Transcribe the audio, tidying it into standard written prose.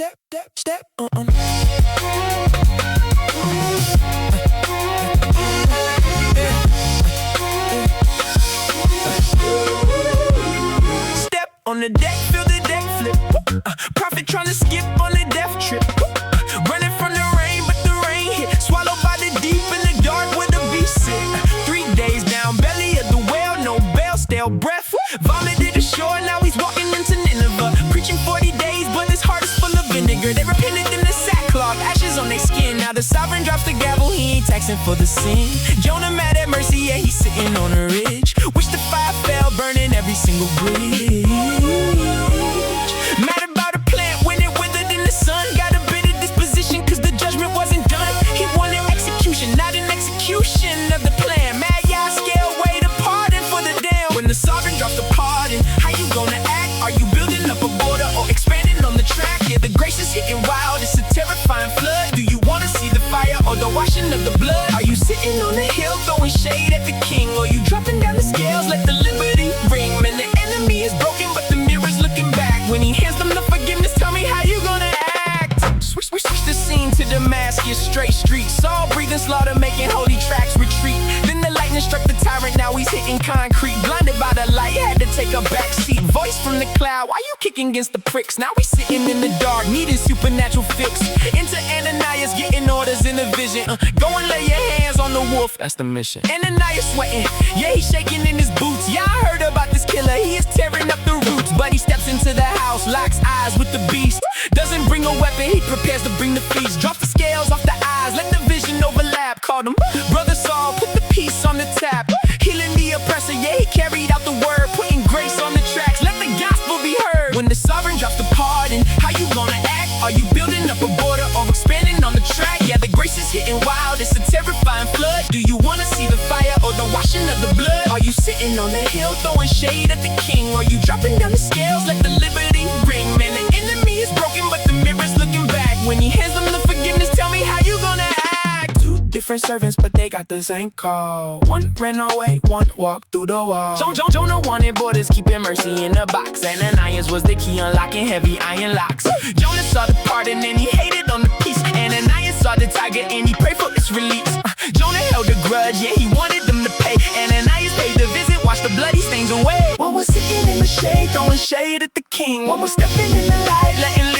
step. Step on the deck, feel the deck flip. Prophet trying to skip on the death trip. Running from the rain, but the rain hit. Swallowed by the deep in the dark where the beast sit. 3 days down, belly of the whale, no bail, stale breath. Vomited ashore, now he's walking into Nineveh. Preaching 40 days, but his heart is full of vinegar. They repented in the sackcloth, ashes on their skin. Now the sovereign drops the gavel, he ain't taxing for the sin. Jonah mad at mercy, yeah, he's sitting on a ridge. Wish the fire fell, burning every single bridge. Mad about a plant when it withered in the sun. Got a bitter disposition cause the judgment wasn't done. He wanted execution, not an execution of the plan. Mad y'all scale way to pardon for the damn. When the sovereign drops the pardon, how you gonna act? Are you building up a border or expanding on the track? Yeah, the grace is hitting wild, it's a terrifying flood. Do you wanna see the fire or the washing of the blood? Are you sitting on the hill throwing shade at the king? Or you dropping down the scales, let the liberty ring? Man, the enemy is broken, but the mirror's looking back. When he hands them the forgiveness, tell me how you gonna act. Switch the scene to Damascus, straight streets. Saul breathing slaughter, making holy tracks retreat. Then the lightning struck the tyrant, now he's hitting concrete. Blinded by the light, had to take a back seat. Voice from the cloud, why you kicking against the pricks? Now we sitting in the dark, needing supernatural fix. Enter Ananias, getting orders in a vision. Go and lay your hands on the wolf, that's the mission. Ananias sweating, yeah, he's shaking in his boots. Yeah, I heard about this killer, he is tearing up the roots. But he steps into the house, locks eyes with the beast. Doesn't bring a weapon, he prepares to bring the feast. Drop the scales off the eyes, let the vision overlap. Called him Brother Saul, put the peace on the tap. Healing the oppressor, yeah, he carried out the word. Putting grace on the tracks, let the gospel be heard. When the sovereign drops the pardon, how you gonna act? Are you building up a border or expanding on the track? Yeah, the grace is hitting wild, it's a terrifying flood. Do you wanna see the fire or the washing of the blood? Are you sitting on the hill throwing shade at the king? Or you dropping down the scales, let the liberty ring? Man, the enemy is broken, but the mirror's looking back. When he hands them the forgiveness, tell me how you gonna act. 2 different servants, but they got the same call. One ran away, one walked through the wall. Jonah wanted borders, keeping mercy in a box. Ananias was the key, unlocking heavy iron locks. Jonah saw the pardon and he hated on the peace. Ananias saw the tiger and he prayed for its release. Jonah held a grudge, yeah, he wanted them to pay. Ananias paid the visit, washed the bloody stains away. One was sitting in the shade, throwing shade at the king. One was stepping in the light, letting